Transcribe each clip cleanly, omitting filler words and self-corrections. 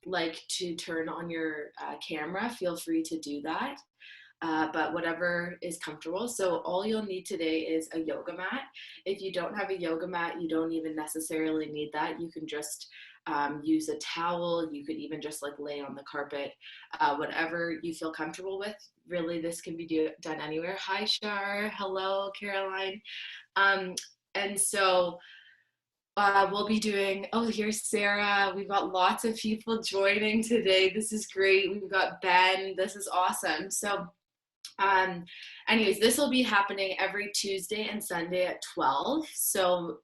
like to turn on your camera, feel free to do that. But whatever is comfortable. So all you'll need today is a yoga mat. If you don't have a yoga mat, you don't even necessarily need that. You can just use a towel. You could even just like lay on the carpet, whatever you feel comfortable with. Really, this can be done anywhere. Hi, Shar. Hello, Caroline. And so we'll be doing, oh, here's Sarah. We've got lots of people joining today. This is great. We've got Ben. This is awesome. So anyways, this will be happening every Tuesday and Sunday at 12. So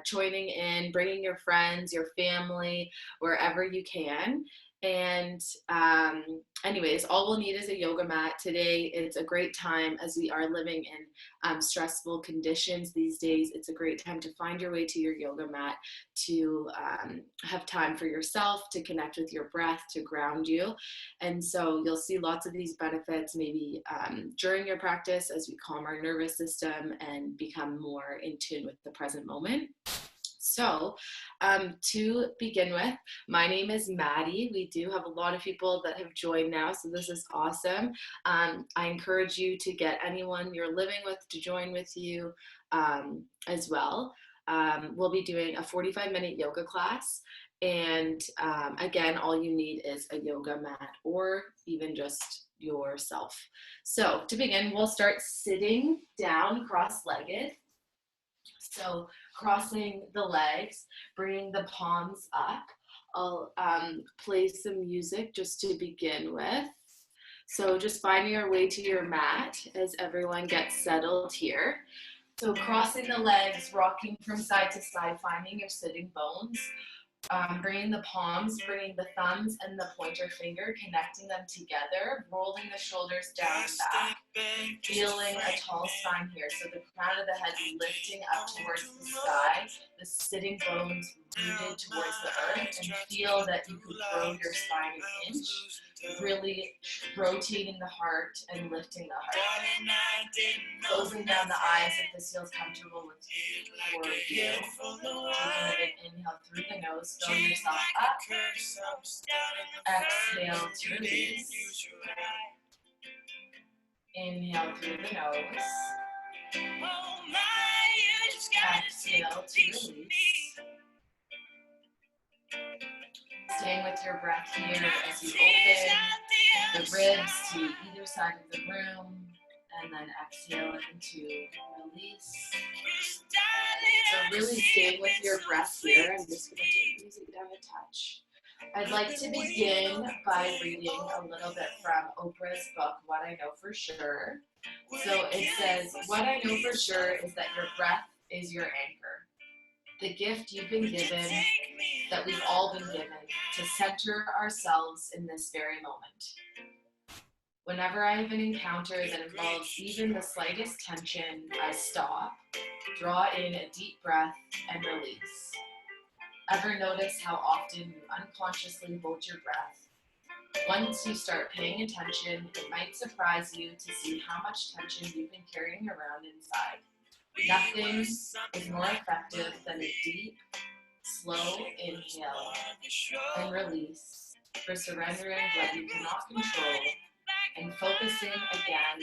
joining in, bringing your friends, your family, wherever you can. And anyways, all we'll need is a yoga mat. Today, it's a great time as we are living in stressful conditions these days. It's a great time to find your way to your yoga mat, to have time for yourself, to connect with your breath, to ground you. And so you'll see lots of these benefits maybe during your practice as we calm our nervous system and become more in tune with the present moment. So to begin with, my name is Maddie. We do have a lot of people that have joined now, so this is awesome. I encourage you to get anyone you're living with to join with you as well. We'll be doing a 45-minute yoga class. And again, all you need is a yoga mat or even just yourself. So to begin, we'll start sitting down cross-legged. So crossing the legs, bringing the palms up. I'll play some music just to begin with. So just finding our way to your mat as everyone gets settled here. So crossing the legs, rocking from side to side, finding your sitting bones. Bringing the palms, bringing the thumbs and the pointer finger, connecting them together, rolling the shoulders down and back, feeling a tall spine here. So the crown of the head lifting up towards the sky, the sitting bones rooted towards the earth, and feel that you can grow your spine an inch, really rotating the heart and lifting the heart. Closing down the eyes if this feels comfortable with you. Taking a big inhale through the nose, fill yourself up. Exhale to release. Inhale through the nose. Exhale to release. Staying with your breath here as you open the ribs to either side of the room, and then exhale into release. So really staying with your breath here. I'm just going to take the music down a touch. I'd like to begin by reading a little bit from Oprah's book, What I Know For Sure. So it says, what I know for sure is that your breath is your anchor. The gift you've been given, that we've all been given, to center ourselves in this very moment. Whenever I have an encounter that involves even the slightest tension, I stop, draw in a deep breath, and release. Ever notice how often you unconsciously hold your breath? Once you start paying attention, it might surprise you to see how much tension you've been carrying around inside. Nothing is more effective than a deep, slow inhale and release for surrendering what you cannot control and focusing again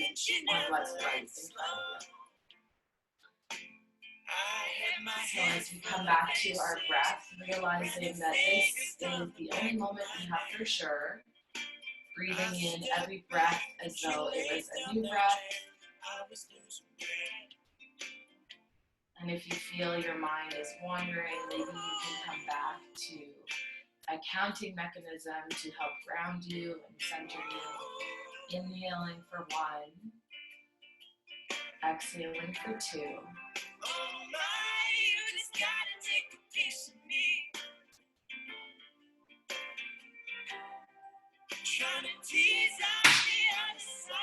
on what's right in front of you. So as we come back to our breath, realizing that this is the only moment we have for sure, breathing in every breath as though it was a new breath. And if you feel your mind is wandering, maybe you can come back to a counting mechanism to help ground you and center you. Inhaling for 1, exhaling for 2.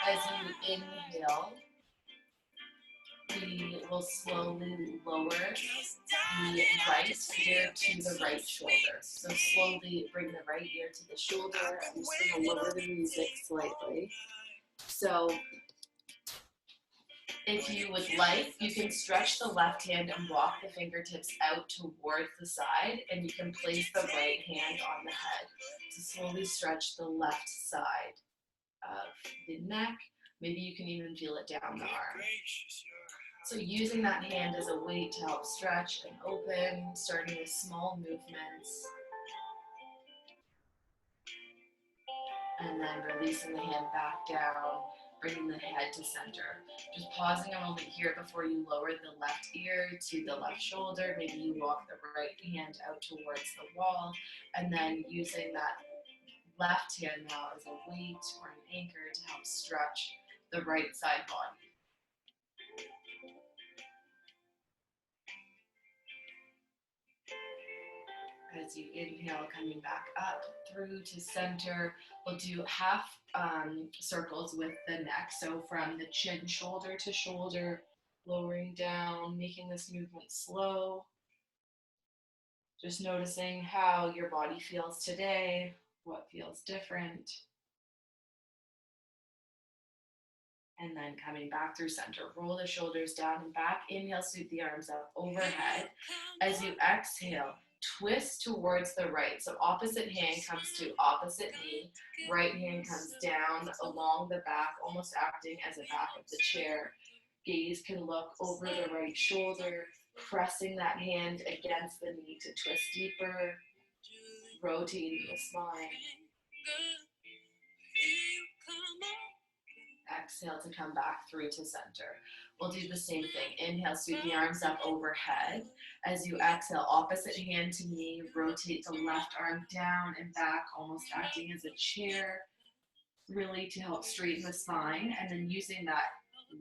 As you inhale, we will slowly lower the right ear to the right shoulder. So slowly bring the right ear to the shoulder. I'm just going to lower the music slightly. So If you would like, you can stretch the left hand and walk the fingertips out towards the side, and you can place the right hand on the head to slowly stretch the left side of the neck. Maybe you can even feel it down the arm. So using that hand as a weight to help stretch and open, starting with small movements. And then releasing the hand back down, bringing the head to center. Just pausing a moment here before you lower the left ear to the left shoulder. Maybe you walk the right hand out towards the wall, and then using that left hand now as a weight or an anchor to help stretch the right side body. As you inhale, coming back up through to center, we'll do half circles with the neck. So from the chin, shoulder to shoulder, lowering down, making this movement slow. Just noticing how your body feels today, what feels different. And then coming back through center, roll the shoulders down and back. Inhale, sweep the arms up overhead. As you exhale, twist towards the right. So opposite hand comes to opposite knee. Right hand comes down along the back, almost acting as a back of the chair. Gaze can look over the right shoulder, pressing that hand against the knee to twist deeper, rotating the spine. Exhale to come back through to center. We'll do the same thing. Inhale, sweep the arms up overhead. As you exhale, opposite hand to knee, rotate the left arm down and back, almost acting as a chair, really to help straighten the spine. And then using that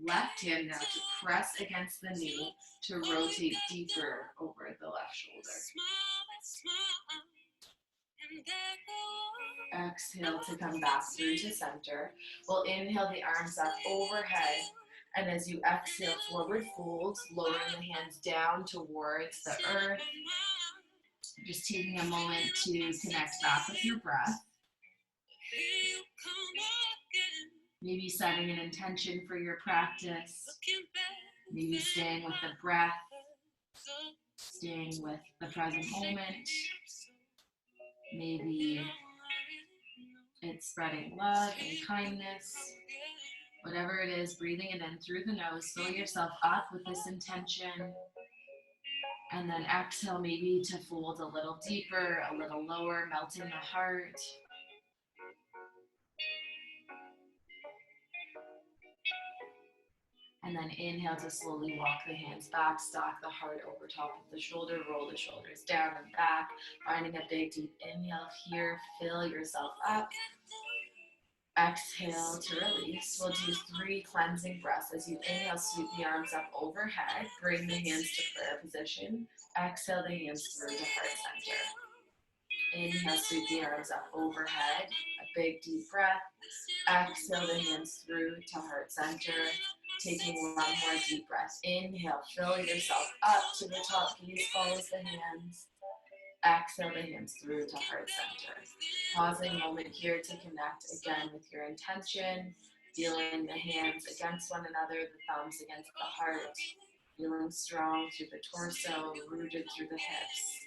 left hand now to press against the knee to rotate deeper over the left shoulder. Exhale to come back through to center. We'll inhale the arms up overhead. And as you exhale, forward fold, lowering the hands down towards the earth. Just taking a moment to connect back with your breath. Maybe setting an intention for your practice. Maybe staying with the breath. Staying with the present moment. Maybe it's spreading love and kindness. Whatever it is, breathing it in through the nose, fill yourself up with this intention. And then exhale maybe to fold a little deeper, a little lower, melting the heart. And then inhale to slowly walk the hands back, stack the heart over top of the shoulder, roll the shoulders down and back, finding a big deep inhale here, fill yourself up. Exhale to release. We'll do 3 cleansing breaths. As you inhale, sweep the arms up overhead, bring the hands to prayer position. Exhale the hands through to heart center. Inhale, sweep the arms up overhead, a big deep breath. Exhale the hands through to heart center. Taking one more deep breath. Inhale, fill yourself up to the top. Gaze follows the hands. Exhale the hands through to heart center. Pausing a moment here to connect again with your intention. Feeling the hands against one another, the thumbs against the heart. Feeling strong through the torso, rooted through the hips.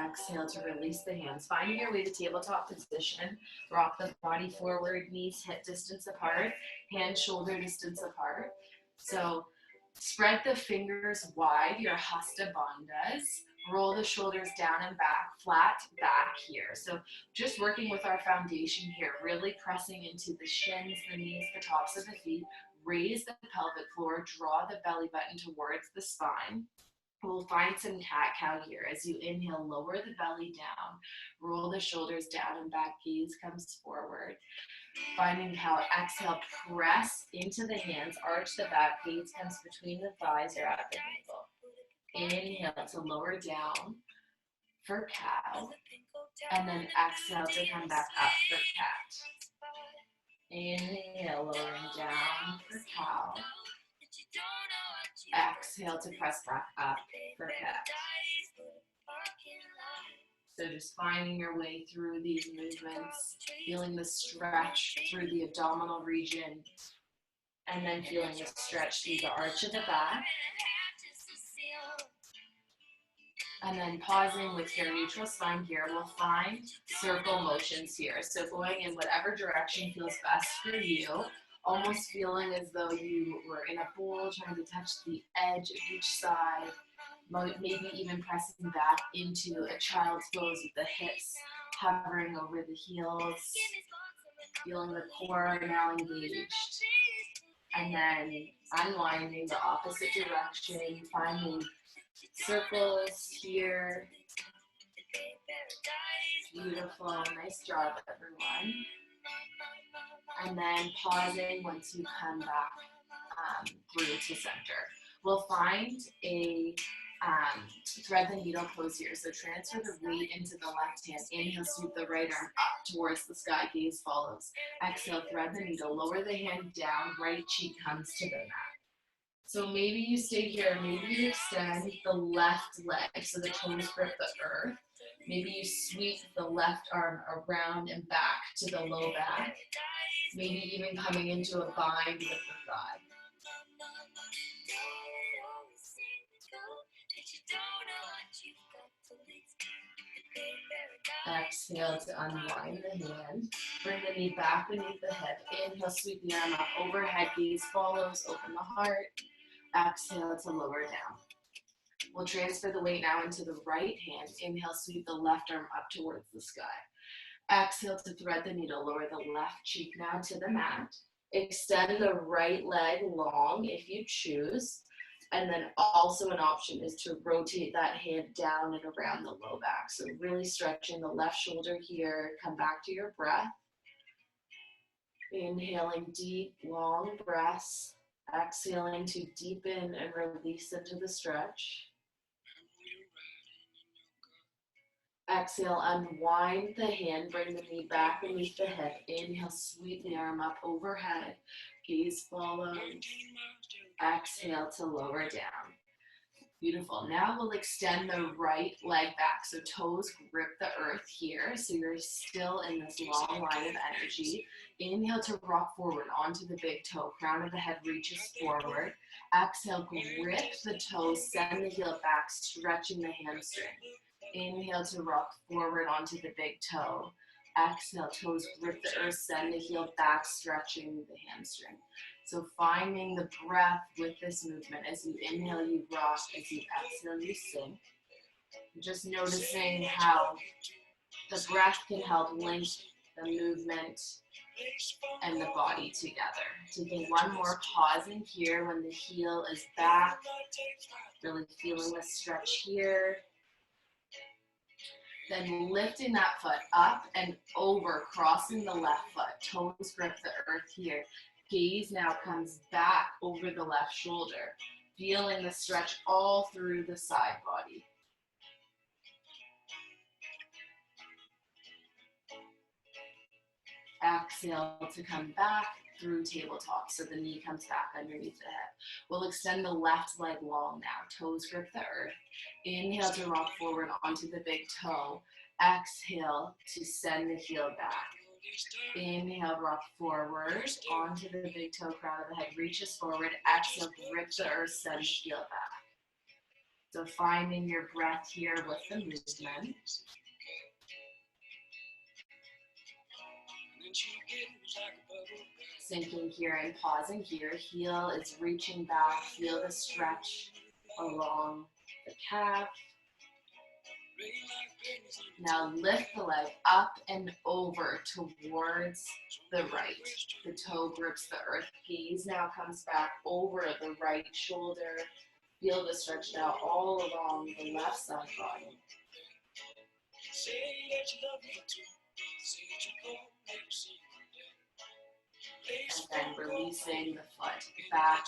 Exhale to release the hands. Finding your way to tabletop position. Rock the body forward, knees hip distance apart, hands shoulder distance apart. So spread the fingers wide, your hasta bandhas. Roll the shoulders down and back, flat back here. So just working with our foundation here, really pressing into the shins, the knees, the tops of the feet. Raise the pelvic floor, draw the belly button towards the spine. We'll find some cat-cow here. As you inhale, lower the belly down, roll the shoulders down and back, gaze comes forward. Finding cow, exhale, press into the hands, arch the back, gaze comes between the thighs or at the ankle. Inhale to lower down for cow, and then exhale to come back up for cat. Inhale, lowering down for cow. Exhale to press back up for cat. So just finding your way through these movements, feeling the stretch through the abdominal region, and then feeling the stretch through the arch of the back. And then pausing with your neutral spine here, we'll find circle motions here. So going in whatever direction feels best for you, almost feeling as though you were in a bowl trying to touch the edge of each side, maybe even pressing back into a child's pose with the hips hovering over the heels, feeling the core now engaged. And then unwinding the opposite direction, finding circles here. Beautiful, nice job everyone. And then pausing once you come back through to center. We'll find a thread the needle pose here. So transfer the weight into the left hand. Inhale, sweep the right arm up towards the sky, gaze follows. Exhale, thread the needle, lower the hand down, right cheek comes to the mat. So maybe you stay here, maybe you extend the left leg so the toes grip the earth. Maybe you sweep the left arm around and back to the low back. Maybe even coming into a bind with the thigh. Exhale to unwind the hand. Bring the knee back beneath the hip. Inhale, sweep the arm up overhead, gaze follows, open the heart. Exhale to lower down. We'll transfer the weight now into the right hand. Inhale, sweep the left arm up towards the sky. Exhale to thread the needle, lower the left cheek now to the mat. Extend the right leg long if you choose. And then also an option is to rotate that hand down and around the low back. So really stretching the left shoulder here. Come back to your breath. Inhaling deep, long breaths. Exhaling to deepen and release into the stretch. Exhale, unwind the hand, bring the knee back beneath the hip. Inhale, sweep the arm up overhead. Gaze follows. Exhale to lower down. Beautiful. Now we'll extend the right leg back. So toes grip the earth here. So you're still in this long line of energy. Inhale to rock forward onto the big toe. Crown of the head reaches forward. Exhale, grip the toes, send the heel back, stretching the hamstring. Inhale to rock forward onto the big toe. Exhale, toes grip the earth, send the heel back, stretching the hamstring. So finding the breath with this movement. As you inhale, you rock. As you exhale, you sink. Just noticing how the breath can help link the movement and the body together. Taking one more, pausing here when the heel is back. Really feeling the stretch here. Then lifting that foot up and over, crossing the left foot. Toes grip the earth here. Gaze now comes back over the left shoulder. Feeling the stretch all through the side body. Exhale to come back through tabletop. So the knee comes back underneath the hip. We'll extend the left leg long now. Toes grip the earth. Inhale to rock forward onto the big toe. Exhale to send the heel back. Inhale, rock forward onto the big toe, crown of the head reaches forward. Exhale, grip the earth, send the heel back. So finding your breath here with the movement. Sinking here and pausing here. Heel is reaching back. Feel the stretch along the calf. Now lift the leg up and over towards the right. The toe grips the earth. Gaze now comes back over the right shoulder. Feel the stretch now all along the left side body. And then releasing the foot back,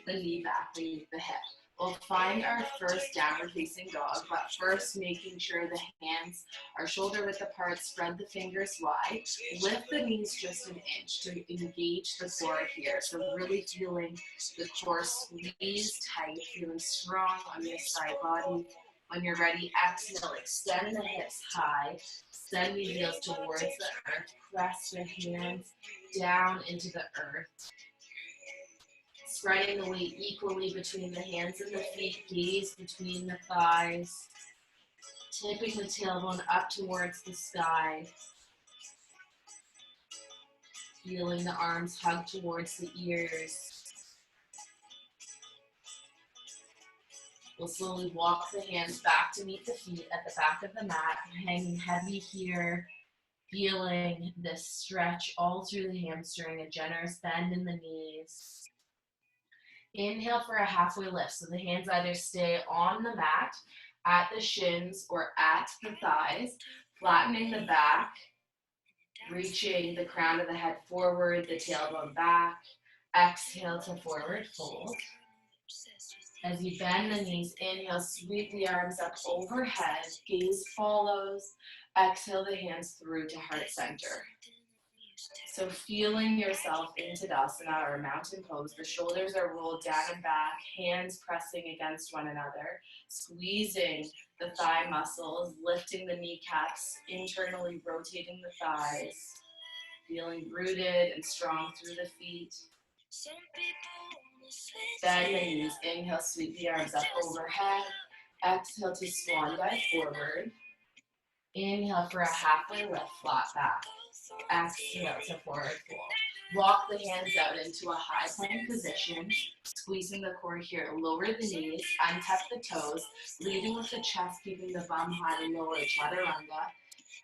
the knee back beneath the hip. We'll find our first downward facing dog, but first making sure the hands are shoulder width apart, spread the fingers wide, lift the knees just an inch to engage the core here. So really feeling the core squeeze tight, feeling strong on this side body. When you're ready, exhale, extend the hips high, send the heels towards the earth, press the hands down into the earth, spreading the weight equally between the hands and the feet, gaze between the thighs, tipping the tailbone up towards the sky, feeling the arms hug towards the ears. We'll slowly walk the hands back to meet the feet at the back of the mat, hanging heavy here, feeling this stretch all through the hamstring, a generous bend in the knees. Inhale for a halfway lift, so the hands either stay on the mat, at the shins, or at the thighs, flattening the back, reaching the crown of the head forward, the tailbone back. Exhale to forward fold. As you bend the knees, inhale, sweep the arms up overhead, gaze follows. Exhale the hands through to heart center. So feeling yourself in Tadasana or mountain pose, the shoulders are rolled down and back, hands pressing against one another, squeezing the thigh muscles, lifting the kneecaps, internally rotating the thighs, feeling rooted and strong through the feet. Bend the knees, inhale, sweep the arms up overhead. Exhale to swan dive forward. Inhale for a halfway lift, flat back. Exhale to forward fold. Walk the hands out into a high plank position, squeezing the core here. Lower the knees, untuck the toes, leading with the chest, keeping the bum high and lower, chaturanga.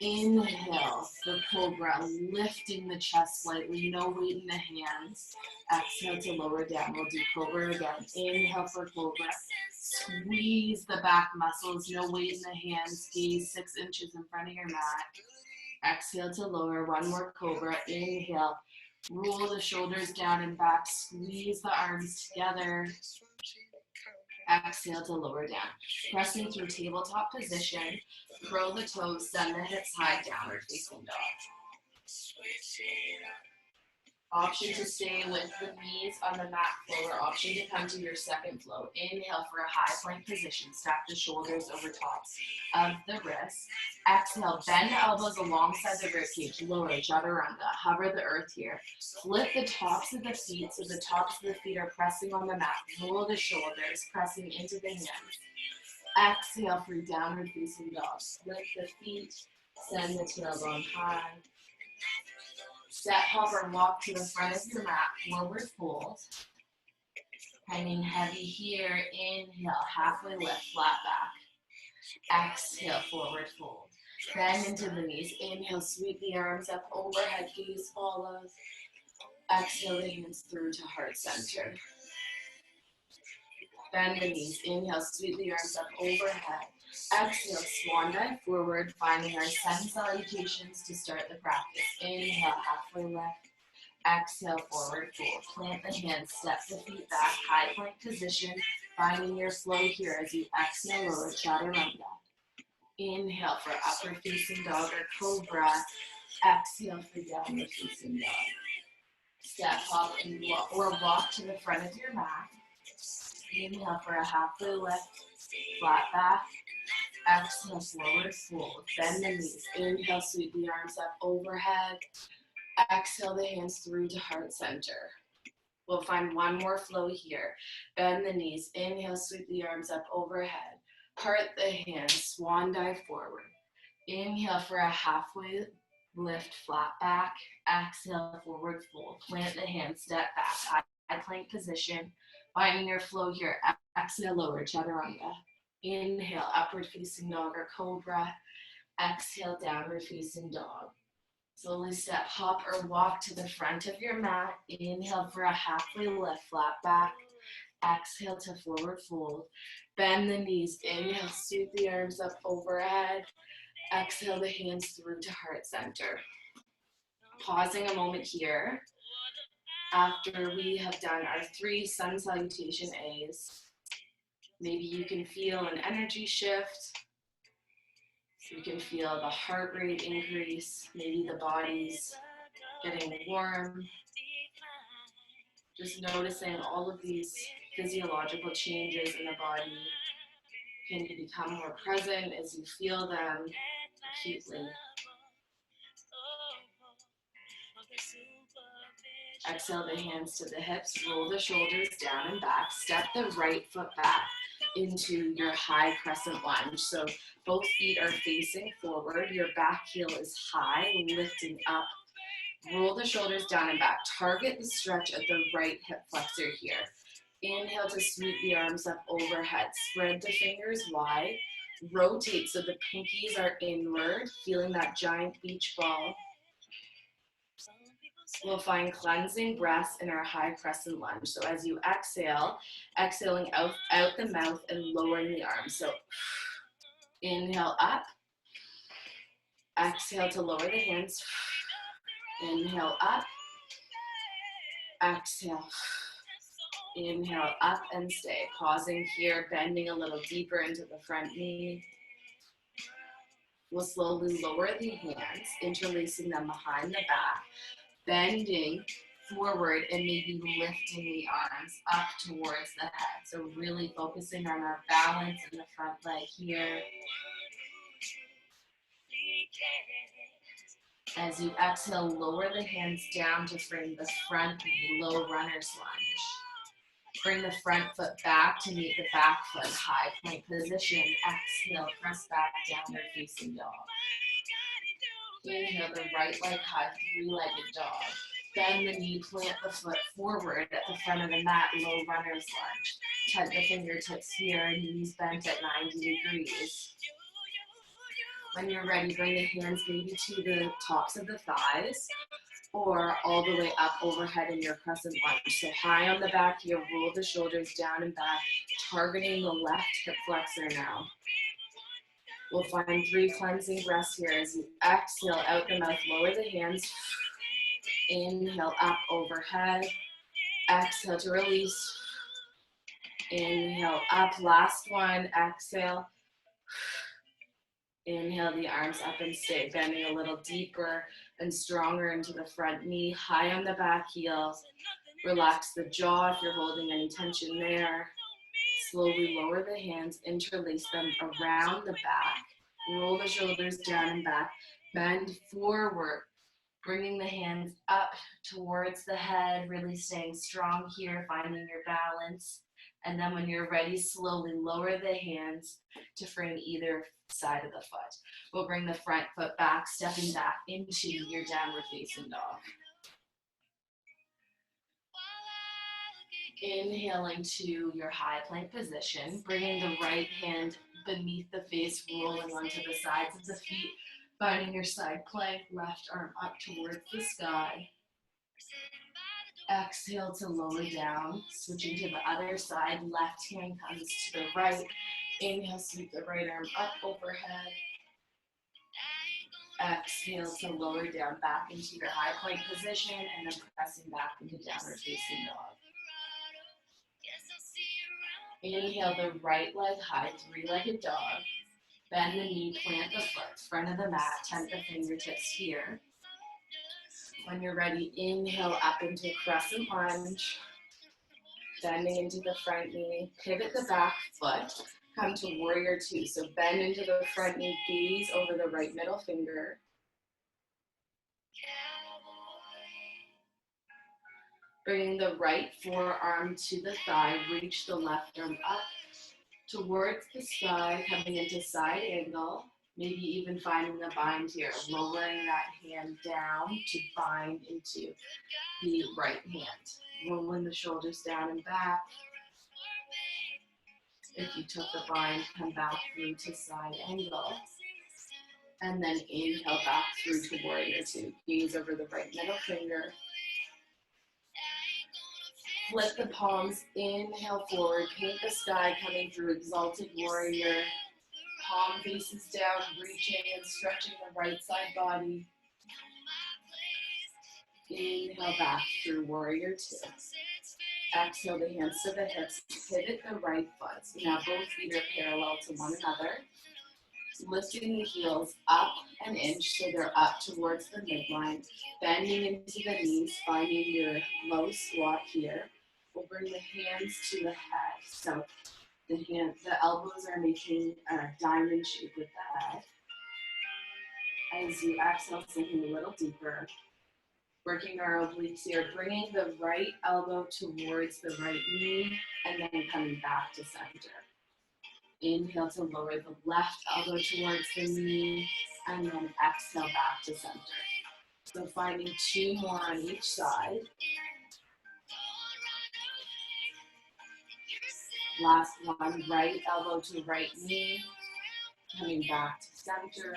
Inhale for cobra, lifting the chest slightly, no weight in the hands. Exhale to lower down, we'll do cobra again. Inhale for cobra, squeeze the back muscles, no weight in the hands, gaze 6 inches in front of your mat. Exhale to lower, one more cobra. Inhale, roll the shoulders down and back, squeeze the arms together. Exhale to lower down. Pressing through tabletop position, curl the toes, send the hips high, downward facing dog. Option to stay with the knees on the mat floor, option to come to your second flow. Inhale for a high plank position, stack the shoulders over tops of the wrists. Exhale, bend the elbows alongside the ribcage, lower, chaturanga, hover the earth here. Flip the tops of the feet so the tops of the feet are pressing on the mat. Roll the shoulders, pressing into the hands. Exhale for downward facing dog. Flip the feet, send the tailbone high. Step, hop, or walk to the front of your mat, forward fold. Hanging heavy here, inhale, halfway lift, flat back. Exhale, forward fold. Bend into the knees, inhale, sweep the arms up, overhead gaze follows. Exhale the hands through to heart center. Bend the knees, inhale, sweep the arms up, overhead. Exhale, swan dive forward, finding our 7 salutations to start the practice. Inhale, halfway lift. Exhale, forward fold. Plant the hands, step the feet back, high plank position, finding your flow here as you exhale, lower, chaturanga. Inhale for upward facing dog or cobra. Exhale for downward facing dog. Step, hop, and walk to the front of your mat. Inhale for a halfway lift, flat back. Exhale, forward fold. Bend the knees. Inhale, sweep the arms up overhead. Exhale the hands through to heart center. We'll find one more flow here. Bend the knees. Inhale, sweep the arms up overhead. Part the hands, swan dive forward. Inhale for a halfway lift, flat back. Exhale, forward fold. Plant the hands, step back, high plank position. Finding your flow here. Exhale, lower, chaturanga. Inhale, upward facing dog or cobra. Exhale, downward facing dog. Slowly step, hop, or walk to the front of your mat. Inhale for a halfway lift, flat back. Exhale to forward fold. Bend the knees. Inhale, sweep the arms up overhead. Exhale the hands through to heart center. Pausing a moment here. After we have done our 3 sun salutation A's, maybe you can feel an energy shift. You can feel the heart rate increase. Maybe the body's getting warm. Just noticing all of these physiological changes in the body. Can you become more present as you feel them acutely? Exhale the hands to the hips, roll the shoulders down and back. Step the right foot back into your high crescent lunge. So both feet are facing forward. Your back heel is high, lifting up. Roll the shoulders down and back. Target the stretch at the right hip flexor here. Inhale to sweep the arms up overhead. Spread the fingers wide. Rotate so the pinkies are inward, feeling that giant beach ball. We'll find cleansing breaths in our high crescent lunge. So as you exhale, exhaling out the mouth and lowering the arms. So inhale up. Exhale to lower the hands. Inhale up. Exhale. Inhale up and stay. Pausing here, bending a little deeper into the front knee. We'll slowly lower the hands, interlacing them behind the back, bending forward and maybe lifting the arms up towards the head. So really focusing on our balance in the front leg here. As you exhale, lower the hands down to frame the front knee, low runner's lunge. Bring the front foot back to meet the back foot, high plank position. Exhale, press back, downward facing dog. Inhale the right leg high, three-legged dog. Bend the knee, plant the foot forward at the front of the mat, low runner's lunge. Tuck the fingertips here, knees bent at 90 degrees. When you're ready, bring the hands maybe to the tops of the thighs or all the way up overhead in your crescent lunge. So high on the back here, roll the shoulders down and back, targeting the left hip flexor now. We'll find 3 cleansing breaths here as you exhale out the mouth, lower the hands. Inhale up overhead. Exhale to release. Inhale up, last one, exhale. Inhale the arms up and stay, bending a little deeper and stronger into the front knee, high on the back heel. Relax the jaw if you're holding any tension there. Slowly lower the hands, interlace them around the back. Roll the shoulders down and back. Bend forward, bringing the hands up towards the head, really staying strong here, finding your balance. And then when you're ready, slowly lower the hands to frame either side of the foot. We'll bring the front foot back, stepping back into your downward facing dog. Inhaling to your high plank position, bringing the right hand beneath the face, rolling onto the sides of the feet, finding your side plank, left arm up towards the sky. Exhale to lower down, switching to the other side, left hand comes to the right. Inhale, sweep the right arm up overhead. Exhale to lower down back into your high plank position and then pressing back into downward facing dog. Inhale the right leg high, three-legged dog. Bend the knee, plant the foot, front of the mat, tent the fingertips here. When you're ready, inhale up into crescent lunge. Bending into the front knee, pivot the back foot, come to warrior two. So bend into the front knee, gaze over the right middle finger. Bringing the right forearm to the thigh, reach the left arm up towards the sky, coming into side angle, maybe even finding the bind here, lowering that hand down to bind into the right hand. Rolling the shoulders down and back. If you took the bind, come back through to side angle. And then inhale back through to warrior two. Gaze over the right middle finger. Flip the palms, inhale forward, paint the sky, coming through exalted warrior. Palm faces down, reaching and stretching the right side body. Inhale back through warrior two. Exhale the hands to the hips, pivot the right foot. So now both feet are parallel to one another. Lifting the heels up an inch so they're up towards the midline. Bending into the knees, finding your low squat here. We'll bring the hands to the head. So The elbows are making a diamond shape with the head. As you exhale, sinking a little deeper. Working our obliques here, bringing the right elbow towards the right knee, and then coming back to center. Inhale to lower the left elbow towards the knee, and then exhale back to center. So finding 2 more on each side. Last one, right elbow to right knee, coming back to center.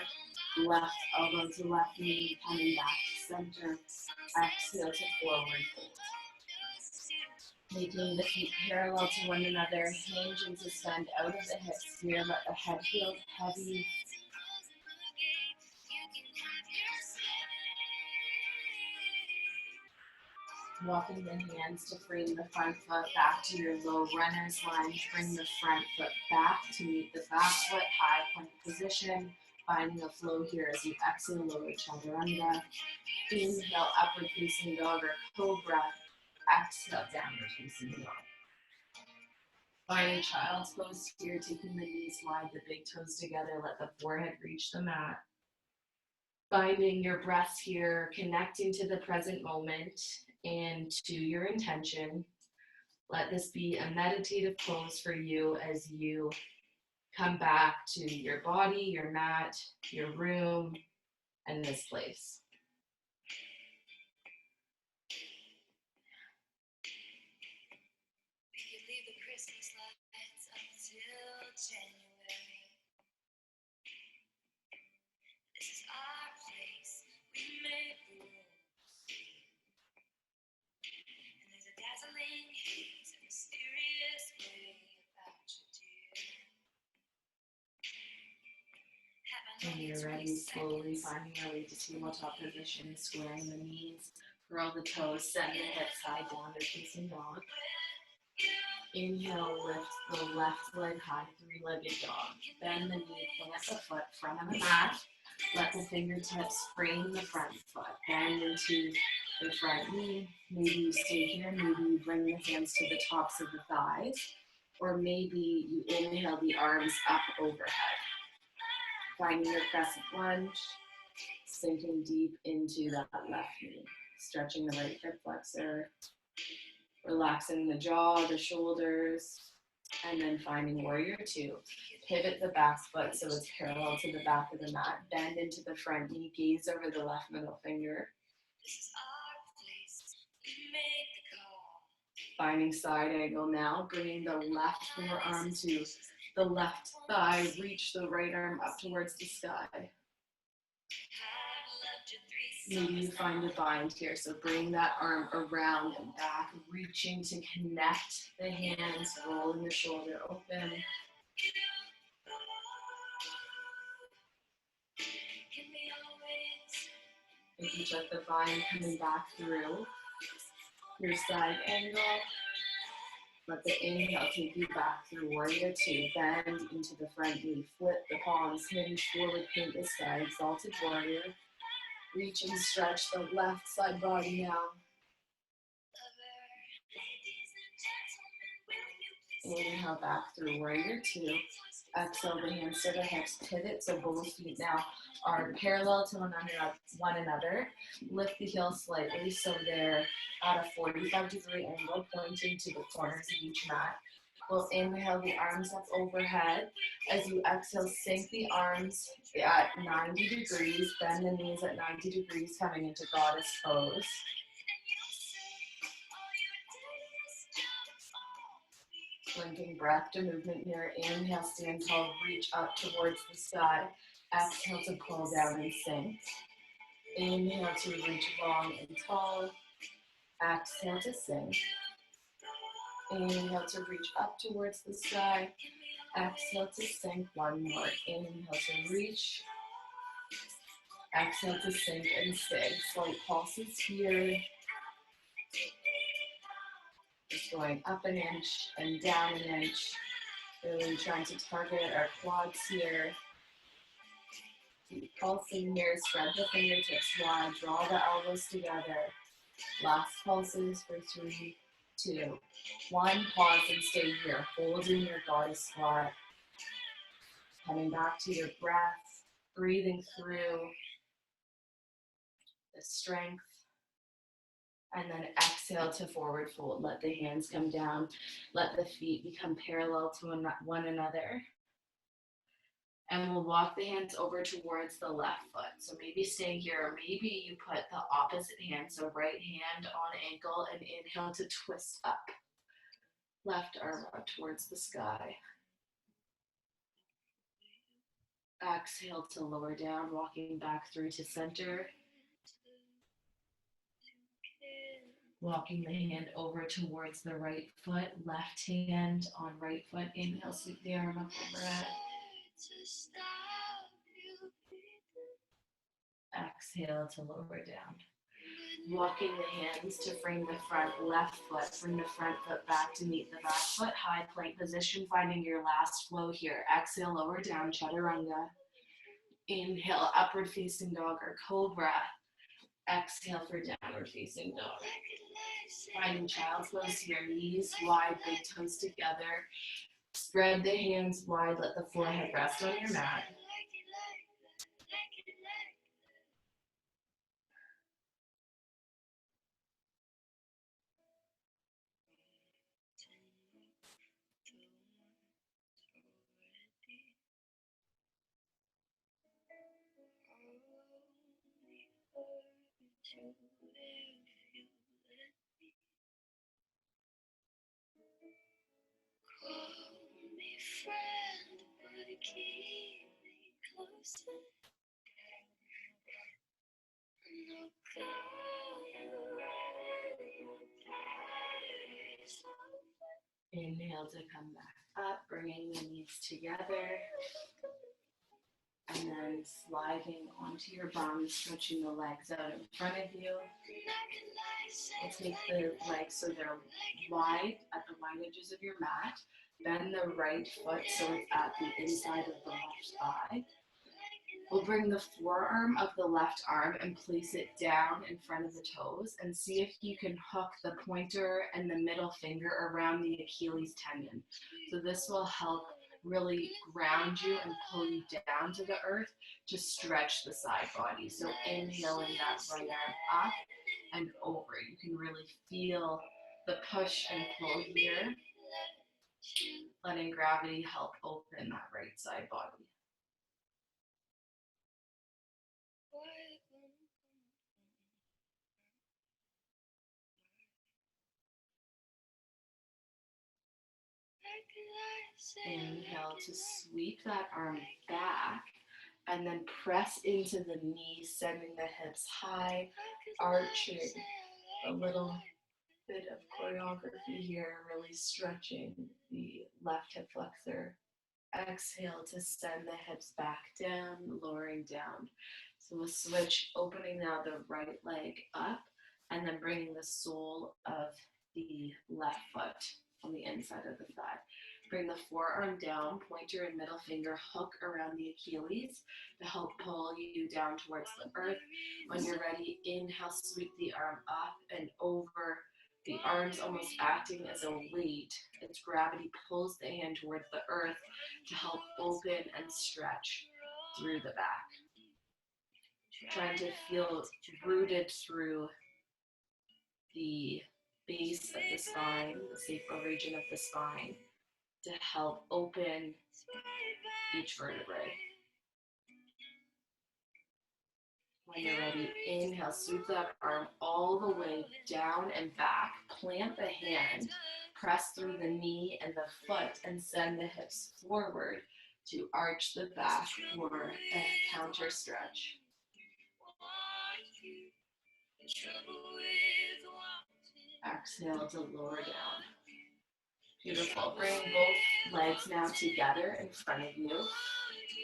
Left elbow to left knee, coming back to center. Exhale to forward fold. Making the feet parallel to one another, hinge and suspend out of the hips here. Let the head feel heavy. Walking the hands to frame the front foot back to your low runner's lunge. Bring the front foot back to meet the back foot, high plank position. Finding a flow here as you exhale, lower chaturanga. Inhale, upward facing dog or cobra. Exhale, downward facing dog. Finding child's pose here, taking the knees wide, the big toes together. Let the forehead reach the mat. Finding your breath here, connecting to the present moment and to your intention. Let this be a meditative pose for you as you come back to your body, your mat, your room, and this place. We could leave the Christmas lights up till January. This is our place. We made the rules. And there's a dazzling haze, a mysterious way about you, dear. When you're ready, slowly finding your way to tabletop position, squaring the knees, curl the toes, send the hips high, downward facing dog. Inhale, lift the left leg high, 3-legged dog. Bend the knee, plant the foot, front of the mat. Let the fingertips frame the front foot. Bend into the front knee. Maybe you stay here, maybe you bring the hands to the tops of the thighs, or maybe you inhale the arms up overhead. Finding your crescent lunge, sinking deep into that left knee, stretching the right hip flexor, relaxing the jaw, the shoulders, and then finding warrior 2. Pivot the back foot so it's parallel to the back of the mat. Bend into the front knee, gaze over the left middle finger. Finding side angle now, bringing the left forearm to the left thigh, reach the right arm up towards the sky. Maybe you find a bind here, so bring that arm around and back, reaching to connect the hands, rolling the shoulder open. Making check the bind coming back through your side angle. Let the inhale take you back through warrior 2. Bend into the front knee, flip the palms, hinge forward, paint the sky, exalted warrior. Reach and stretch the left side body now. Inhale back through warrior 2. Exhale the hands to the hips, pivot so both feet now are parallel to one another. Lift the heels slightly so they're at a 45-degree angle, pointing to the corners of each mat. We'll inhale the arms up overhead. As you exhale, sink the arms at 90 degrees, bend the knees at 90 degrees, coming into goddess pose. Linking breath to movement here. Inhale, stand tall, reach up towards the sky. Exhale to pull down and sink. Inhale to reach long and tall. Exhale to sink. Inhale to reach up towards the sky. Exhale to sink. One more. Inhale to reach. Exhale to sink and stay. Slight pulses here. Just going up an inch and down an inch. Really trying to target our quads here. Keep pulsing here. Spread the fingertips wide. Draw the elbows together. Last pulses for 3, 2, 1. Pause and stay here, holding your body squat. Coming back to your breath, breathing through the strength. And then exhale to forward fold. Let the hands come down. Let the feet become parallel to one another. And we'll walk the hands over towards the left foot. So maybe stay here, or maybe you put the opposite hand, so right hand on ankle, and inhale to twist up. Left arm up towards the sky. Exhale to lower down, walking back through to center. Walking the hand over towards the right foot, left hand on right foot. Inhale, sweep the arm up overhead. Exhale to lower down. Walking the hands to frame the front left foot. Bring the front foot back to meet the back foot. High plank position, finding your last flow here. Exhale, lower down, chaturanga. Inhale, upward facing dog or cobra. Exhale for downward facing dog. Finding child's pose here, knees wide, big toes together. Spread the hands wide, let the forehead rest on your mat. Inhale to come back up, bringing the knees together. And then sliding onto your bum, stretching the legs out in front of you. We'll take the legs so they're wide at the wide edges of your mat. Bend the right foot so it's at the inside of the left thigh. We'll bring the forearm of the left arm and place it down in front of the toes and see if you can hook the pointer and the middle finger around the Achilles tendon. So this will help really ground you and pull you down to the earth to stretch the side body. So inhaling that right arm up and over. You can really feel the push and pull here, letting gravity help open that right side body. Inhale to sweep that arm back and then press into the knees, sending the hips high, arching. A little bit of choreography here, really stretching the left hip flexor. Exhale to send the hips back down, lowering down. So we'll switch, opening now the right leg up and then bringing the sole of the left foot on the inside of the thigh. Bring the forearm down, pointer and middle finger hook around the Achilles to help pull you down towards the earth. When you're ready, inhale, sweep the arm up and over. The arms almost acting as a weight. Its gravity pulls the hand towards the earth to help open and stretch through the back. Trying to feel rooted through the base of the spine, the sacral region of the spine, to help open each vertebrae. When you're ready, inhale, sweep that arm all the way down and back. Plant the hand, press through the knee and the foot, and send the hips forward to arch the back for a counter stretch. Exhale to lower down. Beautiful. Bring both legs now together in front of you.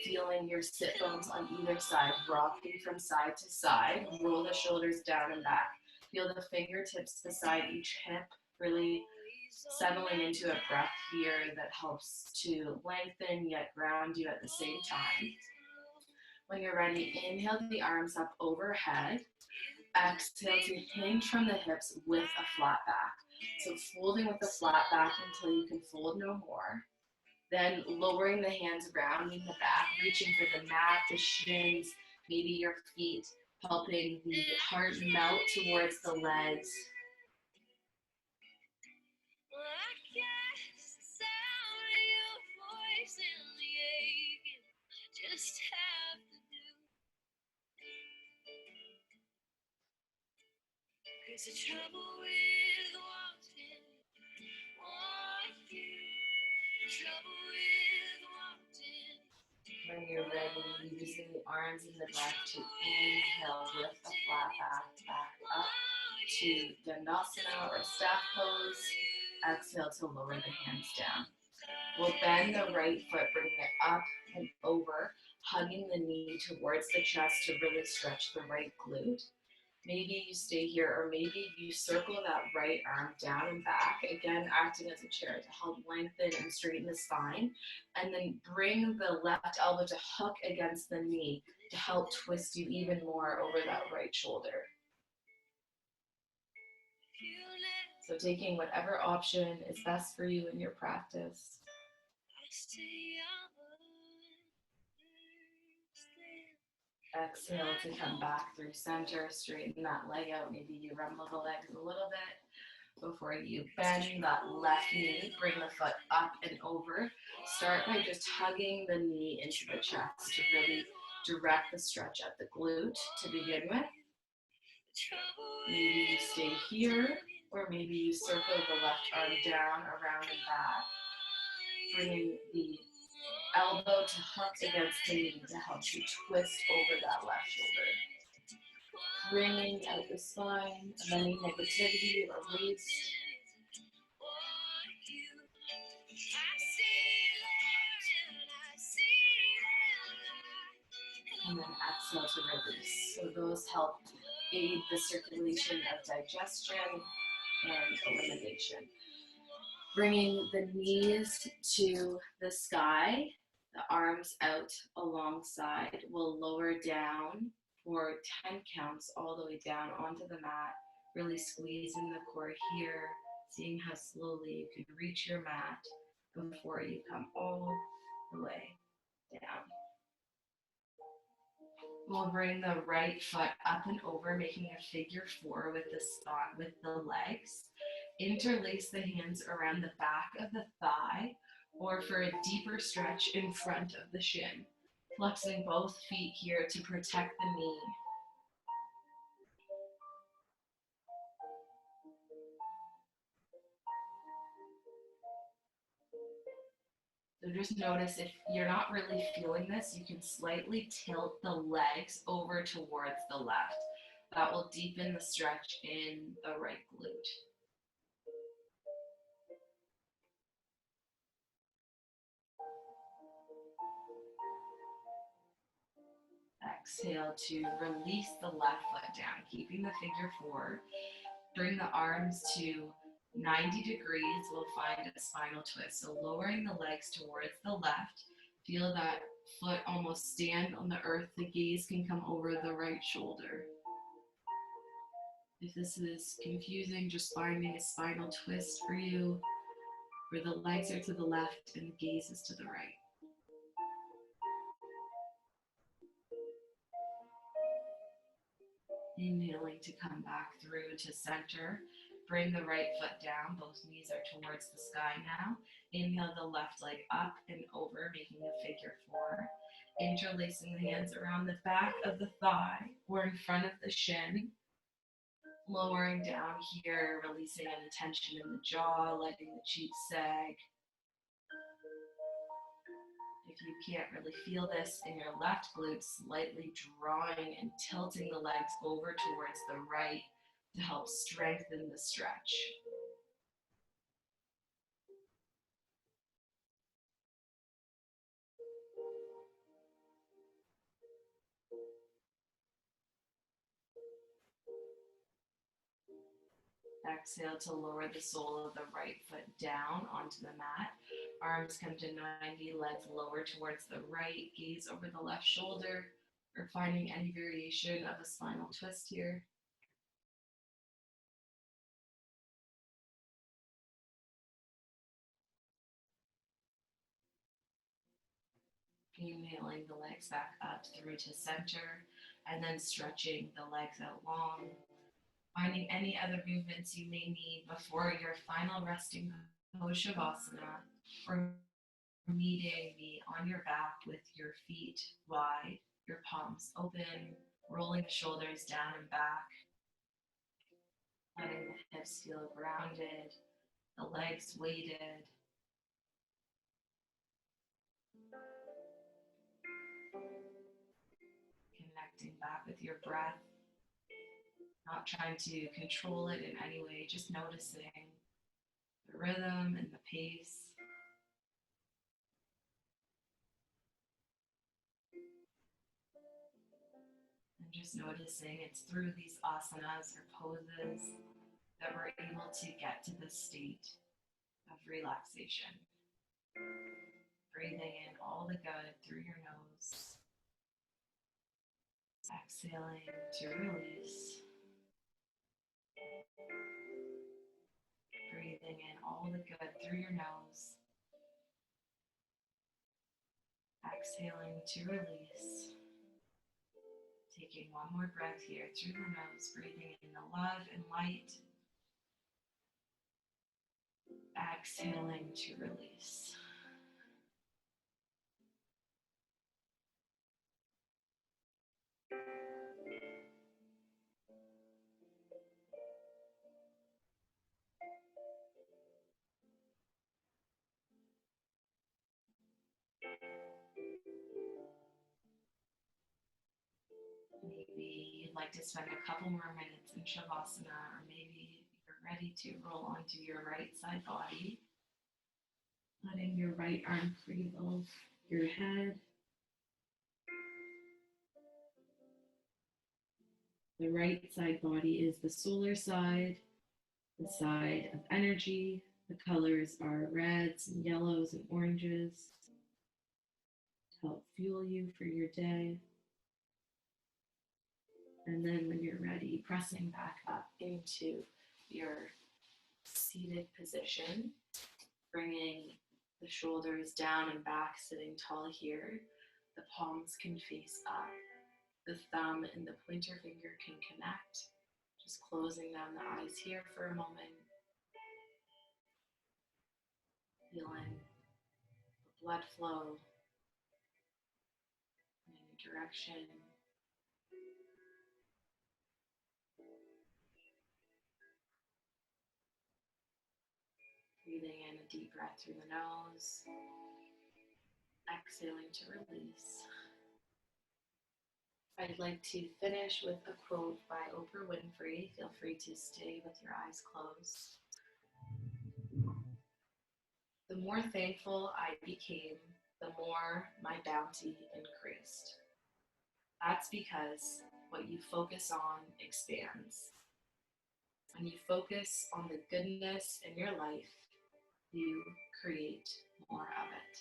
Feeling your sit bones on either side, rocking from side to side. Roll the shoulders down and back. Feel the fingertips beside each hip, really settling into a breath here that helps to lengthen yet ground you at the same time. When you're ready, inhale the arms up overhead. Exhale to hinge from the hips with a flat back. So folding with the flat back until you can fold no more. Then lowering the hands, rounding the back, reaching for the mat, the shins, maybe your feet, helping the heart melt towards the legs. The trouble with wanting you, trouble with wanting. When you're ready, using the arms and the breath to inhale, lift the flat back up to Dandasana or staff pose. Exhale to lower the hands down. We'll bend the right foot, bringing it up and over, hugging the knee towards the chest to really stretch the right glute. Maybe you stay here, or maybe you circle that right arm down and back, again acting as a chair to help lengthen and straighten the spine, and then bring the left elbow to hook against the knee to help twist you even more over that right shoulder. So taking whatever option is best for you in your practice. Exhale to come back through center, straighten that leg out. Maybe you rumble the legs a little bit before you bend that left knee. Bring the foot up and over. Start by just hugging the knee into the chest to really direct the stretch at the glute to begin with. Maybe you stay here, or maybe you circle the left arm down, around and back, bringing the elbow to hook against the knee to help you twist over that left shoulder. Bringing out the spine, of any negativity or release. And then exhale to release. So those help aid the circulation of digestion and elimination. Bringing the knees to the sky, the arms out alongside. We'll lower down for 10 counts all the way down onto the mat, really squeezing the core here, seeing how slowly you can reach your mat before you come all the way down. We'll bring the right foot up and over, making a figure four with the spot with the legs. Interlace the hands around the back of the thigh, or for a deeper stretch in front of the shin. Flexing both feet here to protect the knee. So just notice if you're not really feeling this, you can slightly tilt the legs over towards the left. That will deepen the stretch in the right glute. Exhale to release the left foot down, keeping the figure four. Bring the arms to 90 degrees. We'll find a spinal twist. So lowering the legs towards the left. Feel that foot almost stand on the earth. The gaze can come over the right shoulder. If this is confusing, just finding a spinal twist for you, where the legs are to the left and the gaze is to the right. Inhaling to come back through to center. Bring the right foot down. Both knees are towards the sky now. Inhale the left leg up and over, making a figure four. Interlacing the hands around the back of the thigh or in front of the shin. Lowering down here, releasing any tension in the jaw, letting the cheeks sag. If you can't really feel this in your left glute, slightly drawing and tilting the legs over towards the right to help strengthen the stretch. Exhale to lower the sole of the right foot down onto the mat. Arms come to 90, legs lower towards the right, gaze over the left shoulder, or finding any variation of a spinal twist here. Inhaling the legs back up through to center, and then stretching the legs out long. Finding any other movements you may need before your final resting pose, Shavasana, or meeting me on your back with your feet wide, your palms open, rolling the shoulders down and back, letting the hips feel grounded, the legs weighted. Connecting back with your breath, not trying to control it in any way, just noticing the rhythm and the pace. And just noticing it's through these asanas or poses that we're able to get to this state of relaxation. Breathing in all the good through your nose. Exhaling to release. Breathing in all the good through your nose. Exhaling to release. Taking one more breath here through the nose, breathing in the love and light. Exhaling to release. Maybe you'd like to spend a couple more minutes in Shavasana, or maybe you're ready to roll onto your right side body, letting your right arm free of your head. The right side body is the solar side, the side of energy. The colors are reds and yellows and oranges to help fuel you for your day. And then when you're ready, pressing back up into your seated position, bringing the shoulders down and back, sitting tall here. The palms can face up. The thumb and the pointer finger can connect. Just closing down the eyes here for a moment. Feeling the blood flow in any direction. Breathing in a deep breath through the nose. Exhaling to release. I'd like to finish with a quote by Oprah Winfrey. Feel free to stay with your eyes closed. The more thankful I became, the more my bounty increased. That's because what you focus on expands. When you focus on the goodness in your life, you create more of it.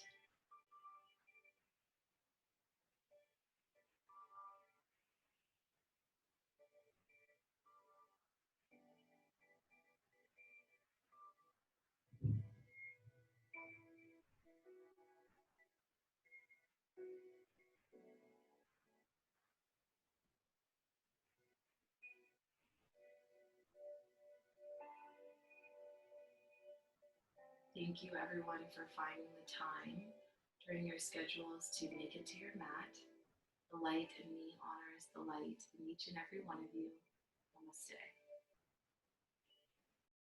Thank you, everyone, for finding the time during your schedules to make it to your mat. The light in me honors the light in each and every one of you. Namaste.